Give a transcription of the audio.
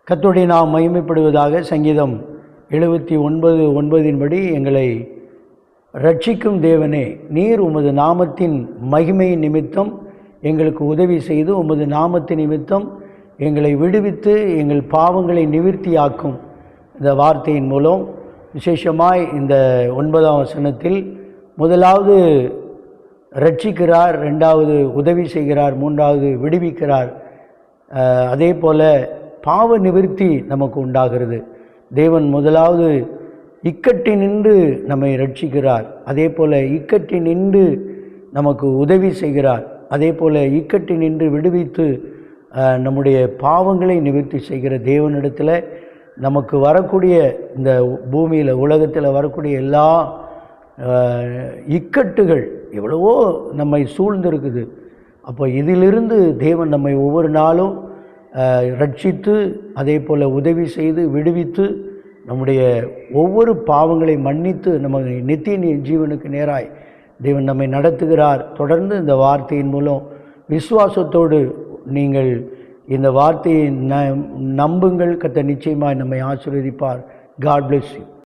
கர்த்தருடைய நாம் மகிமைப்படுவதாக. சங்கீதம் 79:9 படி, எங்களை ரட்சிக்கும் தேவனே, நீர் உமது நாமத்தின் மகிமை நிமித்தம் எங்களுக்கு உதவி செய்து உமது நாமத்தின் நிமித்தம் எங்களை விடுவித்து எங்கள் பாவங்களை நிவிர்த்தியாக்கும். இந்த வார்த்தையின் மூலம் விசேஷமாய் இந்த 9ஆம் வசனத்தில் முதலாவது ரட்சிக்கிறார், 2வது உதவி செய்கிறார், 3வது விடுவிக்கிறார். அதே போல் பாவ நிவிர்த்தி நமக்கு உண்டாகிறது. தேவன் முதலாவது இக்கட்டினின்று நம்மை ரட்சிக்கிறார், அதே போல் இக்கட்டினின்று நமக்கு உதவி செய்கிறார், அதே போல் இக்கட்டினின்று விடுவித்து நம்முடைய பாவங்களை நிவர்த்தி செய்கிற தேவனிடத்தில் நமக்கு வரக்கூடிய இந்த பூமியில் உலகத்தில் வரக்கூடிய எல்லா இக்கட்டுகள் எவ்வளவோ நம்மை சூழ்ந்திருக்குது. அப்போ இதிலிருந்து தேவன் நம்மை ஒவ்வொரு நாளும் ரட்சித்து அதே போல் உதவி செய்து விடுவித்து நம்முடைய ஒவ்வொரு பாவங்களை மன்னித்து நம்ம நித்திய ஜீவனுக்கு நேராய் தேவன் நம்மை நடத்துகிறார். தொடர்ந்து இந்த வார்த்தையின் மூலம் விசுவாசத்தோடு நீங்கள் இந்த வார்த்தையை நம்புங்கள். கர்த்தர் நிச்சயமாய் நம்மை ஆசீர்வதிப்பார். God bless you.